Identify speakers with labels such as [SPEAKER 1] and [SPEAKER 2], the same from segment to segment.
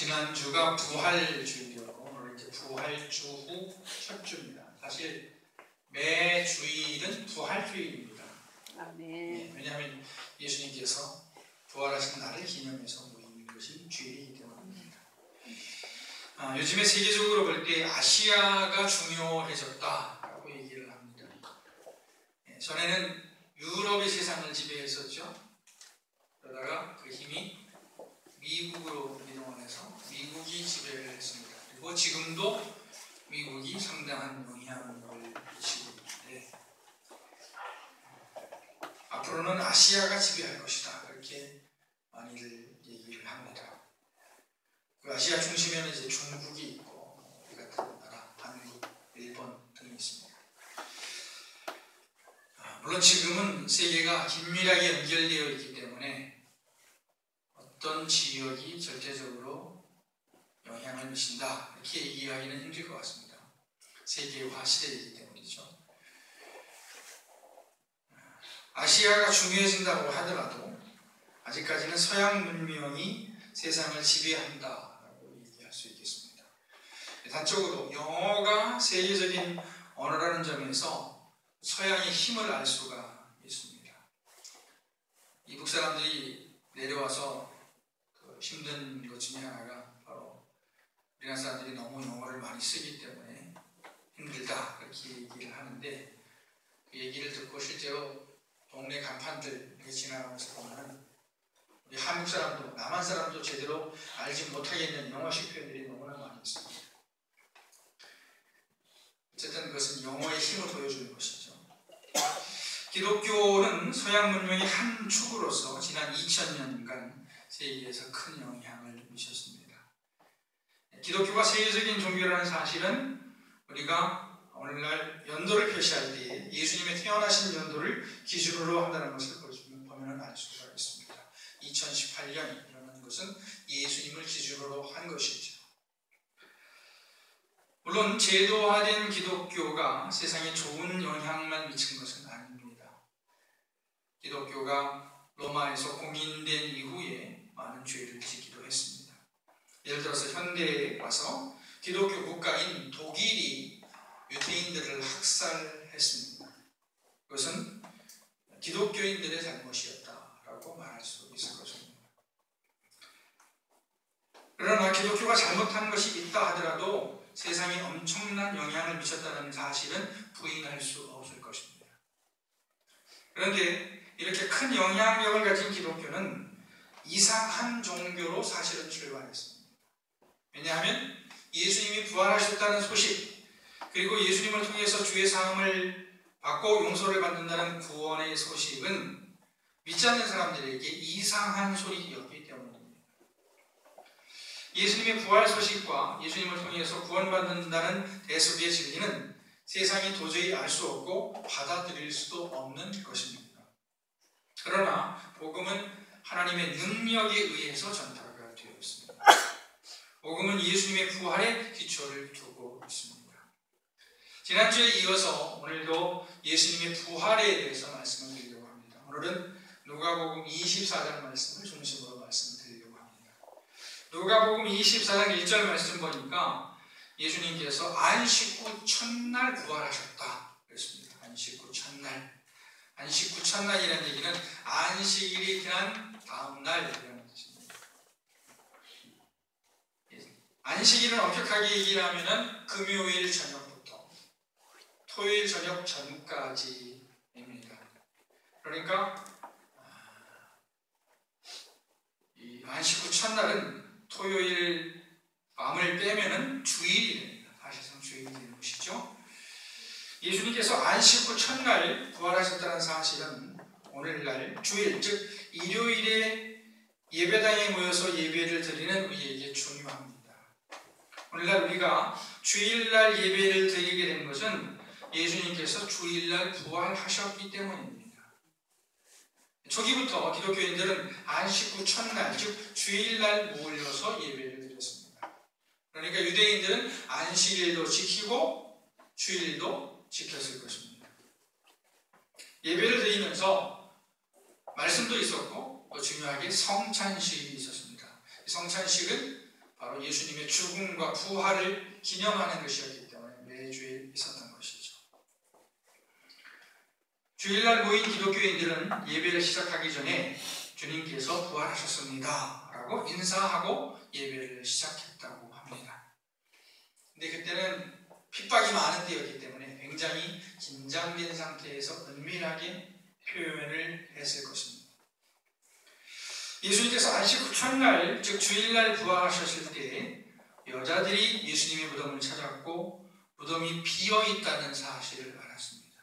[SPEAKER 1] 지난주가 부활주일이었고 오늘 이제 부활주 후 첫 주입니다. 사실 매 주일은 부활주일입니다. 네, 왜냐하면 예수님께서 부활하신 날을 기념해서 모이는 것이 주일이기 때문입니다. 요즘에 세계적으로 볼 때 아시아가 중요해졌다라고 얘기를 합니다. 전에는 유럽이 세상을 지배했었죠. 그러다가 그 힘이 미국으로 이동을 해서 미국이 지배를 했습니다. 그리고 지금도 미국이 상당한 영향을 미치고 있는데 앞으로는 아시아가 지배할 것이다. 그렇게 많이들 얘기를 합니다. 그 아시아 중심에는 이제 중국이 있고 우리 같은 나라, 한국, 일본 등이 있습니다. 물론 지금은 세계가 긴밀하게 연결되어 있기 때문에 어떤 지역이 절대적으로 영향을 미친다 이렇게 얘기하기는 힘들 것 같습니다. 세계화 시대이기 때문이죠. 아시아가 중요해진다고 하더라도 아직까지는 서양 문명이 세상을 지배한다라고 얘기할 수 있겠습니다. 단적으로 영어가 세계적인 언어라는 점에서 서양의 힘을 알 수가 있습니다. 이북 사람들이 내려와서 힘든 것 중에 하나가 바로 우리나라 사람들이 너무 영어를 많이 쓰기 때문에 힘들다 그렇게 얘기를 하는데 그 얘기를 듣고 실제로 동네 간판들 이렇게 지나가면서 보면 우리 한국 사람도 남한 사람도 제대로 알지 못하겠는 영어식 표현들이 너무나 많이 있습니다. 어쨌든 그것은 영어의 힘을 보여주는 것이죠. 기독교는 서양 문명의 한 축으로서 지난 2000년간 세계에서 큰 영향을 미쳤습니다. 기독교가 세계적인 종교라는 사실은 우리가 오늘날 연도를 표시할 때 예수님의 태어나신 연도를 기준으로 한다는 것을 보면 알 수가 있습니다. 2018년이라는 것은 예수님을 기준으로 한 것이죠. 물론 제도화된 기독교가 세상에 좋은 영향만 미친 것은 아닙니다. 기독교가 로마에서 공인된 이후에 많은 죄를 짓기도 했습니다. 예를 들어서 현대에 와서 기독교 국가인 독일이 유대인들을 학살했습니다. 그것은 기독교인들의 잘못이었다라고 말할 수 있을 것입니다. 그러나 기독교가 잘못한 것이 있다 하더라도 세상에 엄청난 영향을 미쳤다는 사실은 부인할 수 없을 것입니다. 그런데 이렇게 큰 영향력을 가진 기독교는 이상한 종교로 사실은 출발했습니다. 왜냐하면 예수님이 부활하셨다는 소식, 그리고 예수님을 통해서 주의 사함을 받고 용서를 받는다는 구원의 소식은 믿지 않는 사람들에게 이상한 소리였기 때문입니다. 예수님의 부활 소식과 예수님을 통해서 구원받는다는 대속의 진리는 세상이 도저히 알 수 없고 받아들일 수도 없는 것입니다. 그러나 복음은 하나님의 능력에 의해서 전파가 되어 있습니다. 복음은 예수님의 부활에 기초를 두고 있습니다. 지난주에 이어서 오늘도 예수님의 부활에 대해서 말씀을 드리려고 합니다. 오늘은 누가복음 24장 말씀을 중심으로 말씀드리려고 합니다. 누가복음 24장 1절 말씀 보니까 예수님께서 안식 후 첫날 부활하셨다 그랬습니다. 안식 후 첫날. 안식 후 첫날이라는 얘기는 안식일이 지난 다음 날이라는 뜻입니다. 안식일은 엄격하게 얘기를 하면 금요일 저녁부터 토요일 저녁 전까지입니다. 그러니까 이 안식 후 첫날은 토요일 밤을 빼면은 주일이 됩니다. 사실상 주일이 되는 것이죠. 예수님께서 안식 후 첫날 부활하셨다는 사실은 오늘날 주일, 즉 일요일에 예배당에 모여서 예배를 드리는 우리에게 중요합니다. 오늘날 우리가 주일날 예배를 드리게 된 것은 예수님께서 주일날 부활하셨기 때문입니다. 초기부터 기독교인들은 안식 후 첫날, 즉 주일날 모여서 예배를 드렸습니다. 그러니까 유대인들은 안식일도 지키고 주일도 지켰을 것입니다. 예배를 드리면서 말씀도 있었고 또 중요하게 성찬식이 있었습니다. 성찬식은 바로 예수님의 죽음과 부활을 기념하는 것이었기 때문에 매주일 있었던 것이죠. 주일날 모인 기독교인들은 예배를 시작하기 전에 주님께서 부활하셨습니다 라고 인사하고 예배를 시작했다고 합니다. 근데 그때는 핍박이 많은 때였기 때문에 굉장히 긴장된 상태에서 은밀하게 표현을 했을 것입니다. 예수님께서 안식 후 첫날, 즉 주일날 부활하셨을 때 여자들이 예수님의 무덤을 찾았고 무덤이 비어있다는 사실을 알았습니다.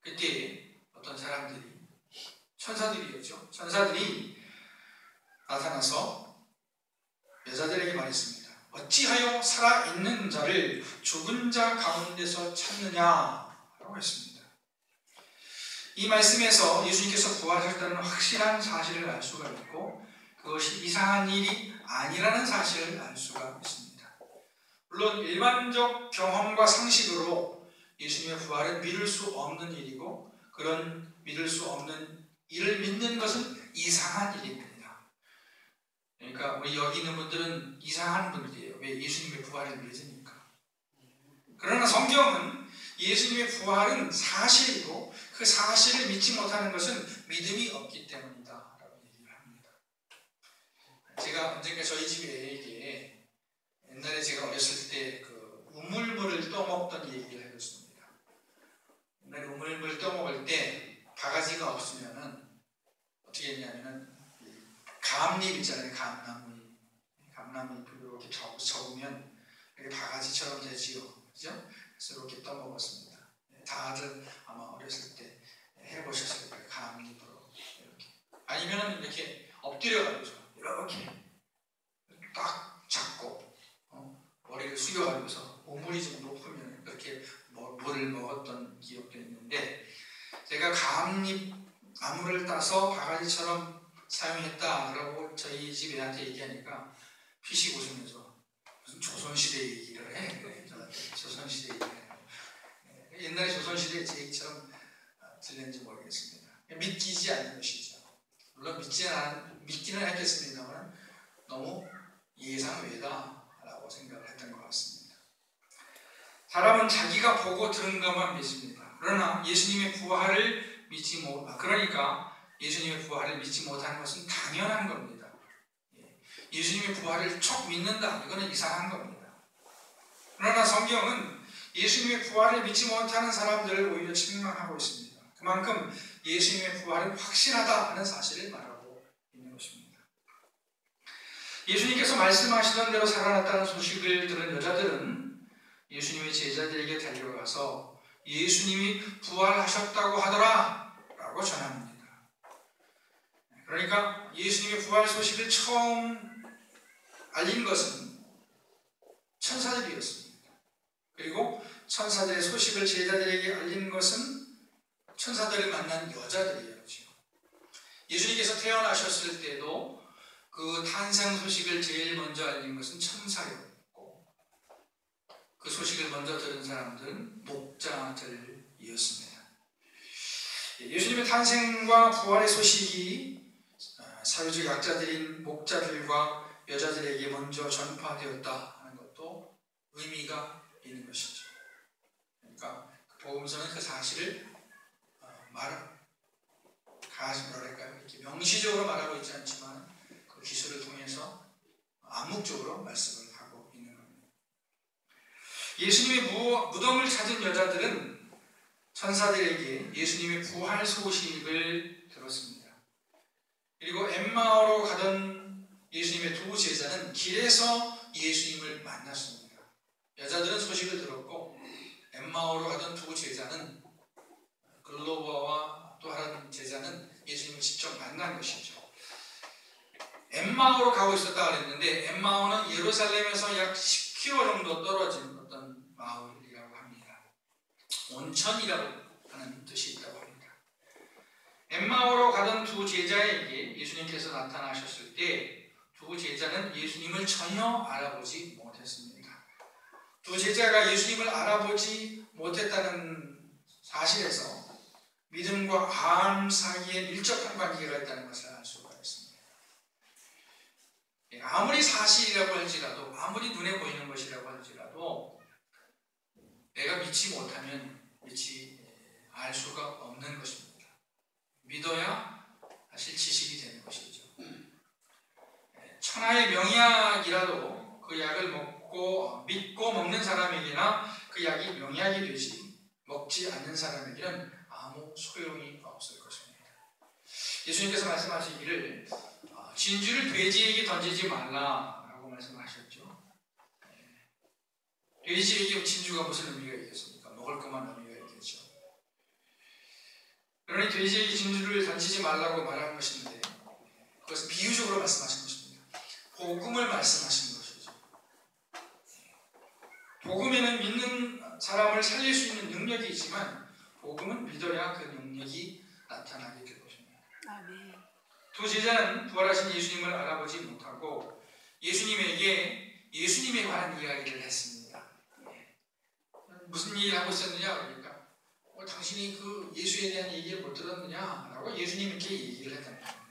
[SPEAKER 1] 그때 어떤 사람들이, 천사들이었죠. 천사들이 나타나서 여자들에게 말했습니다. 어찌하여 살아있는 자를 죽은 자 가운데서 찾느냐라고 했습니다. 이 말씀에서 예수님께서 부활하셨다는 확실한 사실을 알 수가 있고 그것이 이상한 일이 아니라는 사실을 알 수가 있습니다. 물론 일반적 경험과 상식으로 예수님의 부활은 믿을 수 없는 일이고 그런 믿을 수 없는 일을 믿는 것은 이상한 일입니다. 그러니까 우리 여기 있는 분들은 이상한 분들이에요. 왜? 예수님의 부활을 믿으니까. 그러나 성경은 예수님의 부활은 사실이고 그 사실을 믿지 못하는 것은 믿음이 없기 때문이다 라고 얘기를 합니다. 제가 언젠가 저희 집에 옛날에 제가 어렸을 때 그 우물물을 떠먹던 얘기를 해줬습니다. 옛날에 우물물 떠먹을 때 바가지가 없으면은 어떻게 했냐면은 감잎 있잖아요. 감나무 잎을 이렇게 접으면 이렇게 바가지처럼 되지요. 그죠? 그래서 이렇게 떠먹었습니다. 다들 아마 어렸을 때 해보셨을 거예요. 감잎으로 이렇게. 아니면 이렇게 엎드려가지고 이렇게 딱 잡고 머리를 숙여가지고서 우물이 좀 높으면 이렇게 물을 먹었던 기억도 있는데 제가 감잎 나무를 따서 바가지처럼 사용했다라고 저희 집 애한테 얘기하니까 피식 웃으면서 무슨 조선시대 얘기를 해. 조선시대 얘기를 해요. 옛날에 조선시대 제 얘기처럼 들렸는지 모르겠습니다. 믿기지 않는 것이죠. 물론 믿기는 했겠습니다만 너무 예상외다라고 생각을 했던 것 같습니다. 사람은 자기가 보고 들은 것만 믿습니다. 그러나 예수님의 부활을 그러니까 예수님의 부활을 믿지 못하는 것은 당연한 겁니다. 예수님의 부활을 촉 믿는다. 이거는 이상한 겁니다. 그러나 성경은 예수님의 부활을 믿지 못하는 사람들을 오히려 책망하고 있습니다. 그만큼 예수님의 부활은 확실하다는 사실을 말하고 있는 것입니다. 예수님께서 말씀하시던 대로 살아났다는 소식을 들은 여자들은 예수님의 제자들에게 달려가서 예수님이 부활하셨다고 하더라 라고 전합니다. 그러니까 예수님의 부활 소식을 처음 알린 것은 천사들이었습니다. 그리고 천사들의 소식을 제자들에게 알린 것은 천사들을 만난 여자들이었죠. 예수님께서 태어나셨을 때도 그 탄생 소식을 제일 먼저 알린 것은 천사였고 그 소식을 먼저 들은 사람들은 목자들이었습니다. 예수님의 탄생과 부활의 소식이 사회적 약자들인 목자들과 여자들에게 먼저 전파되었다 하는 것도 의미가 있는 것이죠. 그러니까 복음서는 그 사실을 이렇게 명시적으로 말하고 있지 않지만 그 기술을 통해서 암묵적으로 말씀을 하고 있는 겁니다. 예수님의 무덤을 찾은 여자들은 천사들에게 예수님의 부활 소식을 들었습니다. 그리고 엠마오로 가던 예수님의 두 제자는 길에서 예수님을 만났습니다. 여자들은 소식을 들었고 엠마오로 가던 두 제자는 글로바와 또 다른 제자는 예수님을 직접 만난 것이죠. 엠마오로 가고 있었다 그랬는데 엠마오는 예루살렘에서 약 10km 정도 떨어진 어떤 마을이라고 합니다. 온천이라고 하는 뜻이 있다고 합니다. 엠마오로 가던 두 제자에게 예수님께서 나타나셨을 때 두 제자는 예수님을 전혀 알아보지 못했습니다. 두 제자가 예수님을 알아보지 못했다는 사실에서 믿음과 암 사이에 밀접한 관계가 있다는 것을 알 수가 있습니다. 아무리 사실이라고 할지라도, 아무리 눈에 보이는 것이라고 할지라도 내가 믿지 못하면 알 수가 없는 것입니다. 믿어야 사실 지식이 되는 것이죠. 천하의 명약이라도 그 약을 믿고 먹는 사람에게나 그 약이 명약이 되지, 먹지 않는 사람에게는 아무 소용이 없을 것입니다. 예수님께서 말씀하시기를 진주를 돼지에게 던지지 말라라고 말씀하셨죠. 돼지에게 진주가 무슨 의미가 있겠습니까? 먹을 것만 의미가 있겠죠. 그러니 돼지에게 진주를 던지지 말라고 말하는 것인데, 그것은 비유적으로 말씀하신 것입니다. 복음을 말씀하신 것이죠. 복음에는 믿는 사람을 살릴 수 있는 능력이 있지만 복음은 믿어야 그 능력이 나타나게 될 것입니다. 아멘. 두 제자는 부활하신 예수님을 알아보지 못하고 예수님에게 예수님에 관한 이야기를 했습니다. 무슨 얘기를 하고 있었느냐? 그러니까 당신이 그 예수에 대한 얘기를 못 들었느냐? 라고 예수님께 얘기를 했단 말입니다.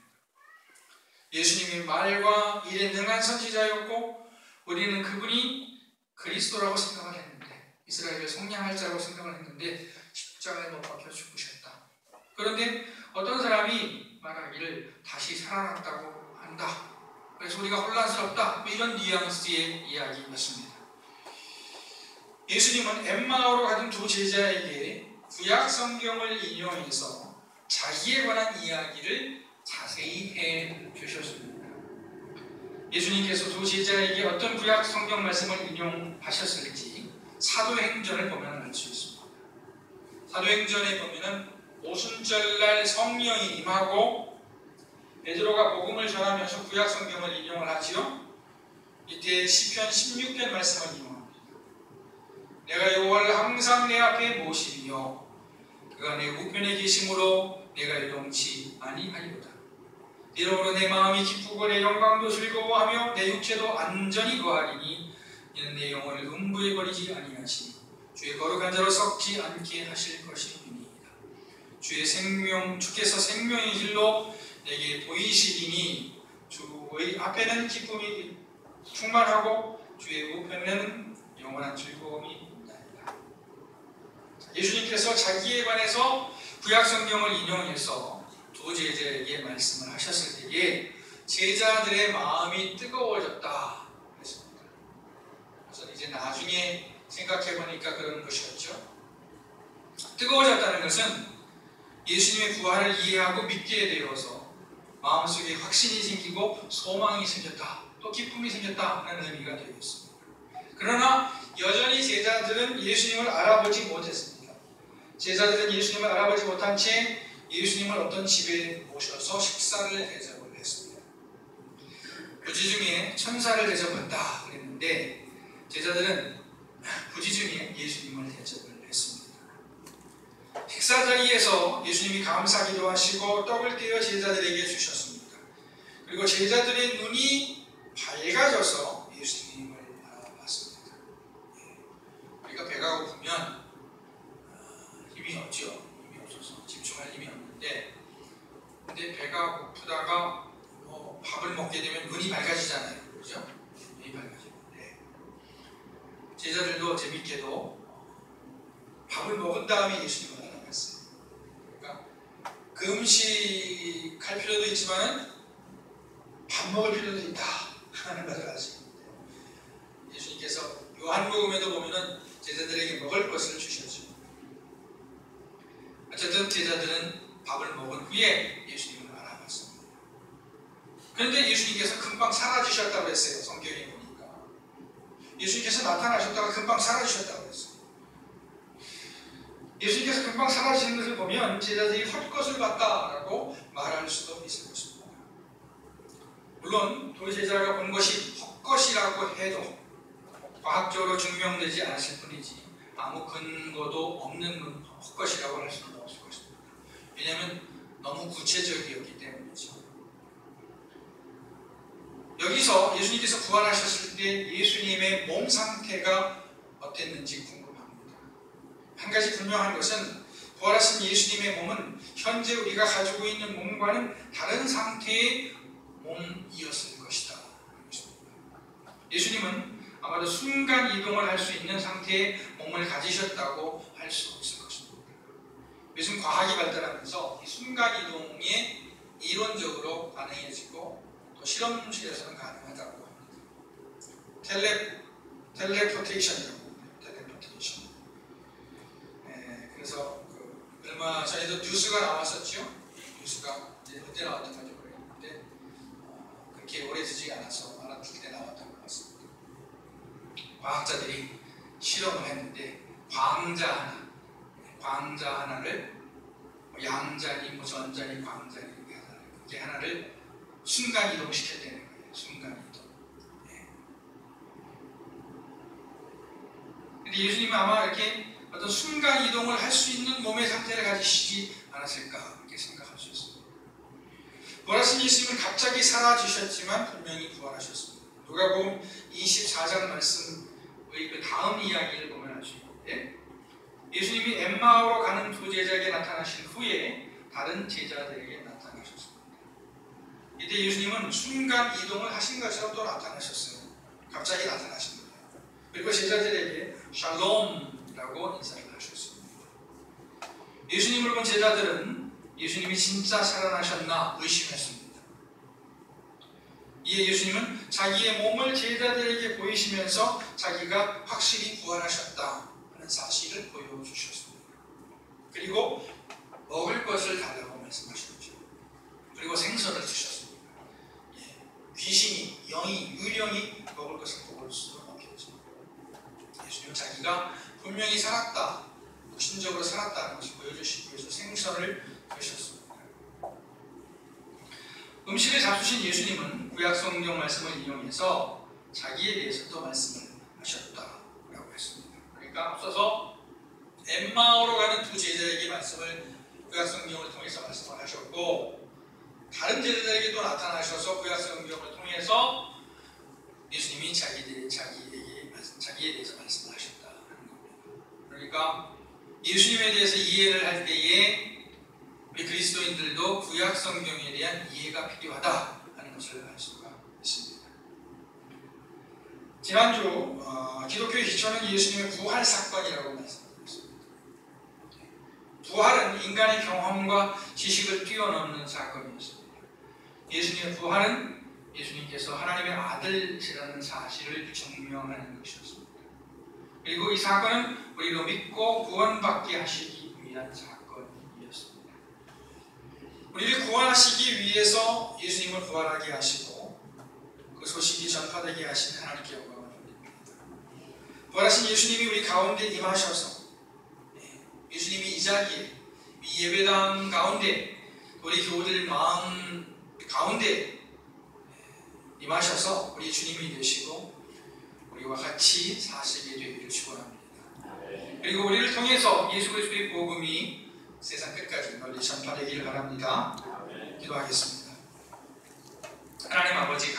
[SPEAKER 1] 예수님이 말과 일에 능한 선지자였고 우리는 그분이 그리스도라고 생각을 했는데, 이스라엘을 속량할 자라고 생각을 했는데 십자가에 못 박혀 죽으셨다. 그런데 어떤 사람이 말하기를 다시 살아났다고 한다. 그래서 우리가 혼란스럽다. 이런 뉘앙스의 이야기였습니다. 예수님은 엠마오로 가던 두 제자에게 구약 성경을 인용해서 자기에 관한 이야기를 자세히 해 주셨습니다. 예수님께서 두 제자에게 어떤 구약 성경 말씀을 인용하셨을지 사도행전을 보면 알 수 있습니다. 사도행전에 보면은 오순절날 성령이 임하고 베드로가 복음을 전하면서 구약 성경을 인용을 하지요. 이때 시편 16편 말씀을 인용합니다. 내가 여호와를 항상 내 앞에 모시며 그가 내 우편에 계심으로 내가 요동치 아니하리로다. 이러므로 내 마음이 기쁘고 내 영광도 즐거워하며 내 육체도 안전히 거하리니 이는 내 영혼을 음부에 버리지 아니하시니 주의 거룩한 자로 썩지 않게 하실 것이니이다. 주께서 생명의 길로 내게 보이시리니 주의 앞에는 기쁨이 충만하고 주의 우편에는 영원한 즐거움이 있나이다. 예수님께서 자기에 관해서 구약 성경을 인용해서 두 제자에게 말씀을 하셨을 때에 제자들의 마음이 뜨거워졌다 그랬습니다. 그래서 이제 나중에 생각해 보니까 그런 것이었죠. 뜨거워졌다는 것은 예수님의 부활을 이해하고 믿게 되어서 마음속에 확신이 생기고 소망이 생겼다, 또 기쁨이 생겼다는 의미가 되었습니다. 그러나 여전히 제자들은 예수님을 알아보지 못했습니다. 제자들은 예수님을 알아보지 못한 채 예수님을 어떤 집에 모셔서 식사를 대접을 했습니다. 부지 중에 천사를 대접한다 그랬는데 제자들은 부지 중에 예수님을 대접을 했습니다. 식사 자리에서 예수님이 감사기도 하시고 떡을 떼어 제자들에게 주셨습니다. 그리고 제자들의 눈이 밝아져서 예수님을 알아봤습니다. 우리가 배가 고프면 힘이 없죠. 힘이 없어서 집중할 힘이 없는데, 근데 배가 고프다가 밥을 먹게 되면 눈이 밝아지잖아요. 그죠? 눈이 밝아지는데 제자들도 재밌게도 밥을 먹은 다음에 예수님을 알아봤어요. 그러니까 그 음식 할 필요도 있지만 밥 먹을 필요도 있다 하는 것을 알 수 있는데, 예수님께서 요한복음에도 보면은 제자들에게 먹을 것을 주셨죠. 어쨌든 제자들은 밥을 먹은 후에 예수님을 알아봤습니다. 그런데 예수님께서 금방 사라지셨다고 했어요. 성경에 보니까 예수님께서 나타나셨다가 금방 사라지셨다고 했어요. 예수님께서 금방 사라지는 것을 보면 제자들이 헛것을 봤다라고 말할 수도 있을 것입니다. 물론 두 제자가 본 것이 헛것이라고 해도 과학적으로 증명되지 않았을 뿐이지 아무 근거도 없는 헛것이라고 할 수는 없을 것입니다. 왜냐하면 너무 구체적이었기 때문이죠. 여기서 예수님께서 부활하셨을 때 예수님의 몸 상태가 어땠는지 궁금합니다. 한 가지 분명한 것은 부활하신 예수님의 몸은 현재 우리가 가지고 있는 몸과는 다른 상태의 몸이었을 것이다. 예수님은 아마도 순간 이동을 할 수 있는 상태의 몸을 가지셨다고 할 수 있을 것입니다. 요즘 과학이 발달하면서 이 순간 이동이 이론적으로 가능해지고 또 실험실에서는 가능하다고 합니다. 텔레포테이션이라고 합니다. 텔레포테이션. 그래서 얼마 전에도 뉴스가 나왔었죠. 뉴스가 이제 언제 나왔던 건지 모르겠는데 그렇게 오래되지 않아서 알아듣을 때 나왔던 것 같습니다. 과학자들이 실험을 했는데 광자 하나를 양자니 전자니 광자니 이렇게 하나를 순간 이동시켰다는 거예요. 순간 이동. 근데 예수님은 아마 이렇게 어떤 순간 이동을 할 수 있는 몸의 상태를 가지시지 않았을까 이렇게 생각할 수 있습니다. 부활하신 예수님은 갑자기 사라지셨지만 분명히 부활하셨습니다. 누가복음 24장 말씀의 그 다음 이야기를 보면 알 수 있는데 예수님이 엠마오로 가는 두 제자에게 나타나신 후에 다른 제자들에게 나타나셨습니다. 이때 예수님은 순간 이동을 하신 것처럼 또 나타나셨어요. 갑자기 나타나신 거예요. 그리고 제자들에게 샬롬이라고 인사를 하셨습니다. 예수님을 본 제자들은 예수님이 진짜 살아나셨나 의심했습니다. 이에 예수님은 자기의 몸을 제자들에게 보이시면서 자기가 확실히 부활하셨다 하는 사실을 보여주셨습니다. 그리고 먹을 것을 달라고 말씀하셨죠. 그리고 생선을 주셨습니다. 귀신이, 영이, 유령이 먹을 것을 먹을 수는 없겠죠. 예수님은 자기가 분명히 살았다, 육신적으로 살았다는 것을 보여주시기 위해서 생선을 주셨습니다. 음식을 잡수신 예수님은 구약 성경 말씀을 이용해서 자기에 대해서 또 말씀을 하셨다라고 했습니다. 그러니까 앞서서 엠마오로 가는 두 제자에게 말씀을 구약 성경을 통해서 말씀을 하셨고 다른 제자들에게도 나타나셔서 구약 성경을 통해서 예수님이 자기에 대해서 말씀을 하셨다는 겁니다. 그러니까 예수님에 대해서 이해를 할 때에 우리 그리스도인들도 구약 성경에 대한 이해가 필요하다 하는 것을 알 수가 있습니다. 지난주 기독교의 기초는 예수님의 부활 사건이라고 말씀드렸습니다. 부활은 인간의 경험과 지식을 뛰어넘는 사건이었습니다. 예수님의 부활은 예수님께서 하나님의 아들이라는 사실을 증명하는 것이었습니다. 그리고 이 사건은 우리로 믿고 구원받게 하시기 위한 사건이었습니다. 우리를 구원하시기 위해서 예수님을 부활하게 하시고 그 소식이 전파되게 하신 하나님께 영광을 돌립니다. 부활하신 예수님이 우리 가운데 임하셔서 예수님이 이 자리에 이 예배당 가운데 우리 교우들 마음 가운데 임하셔서 우리 주님이 되시고 우리와 같이 사시게 되기를 축원합니다. 그리고 우리를 통해서 예수 그리스도의 복음이 세상 끝까지 널리 전파되기를 바랍니다. 기도하겠습니다. 하나님 아버지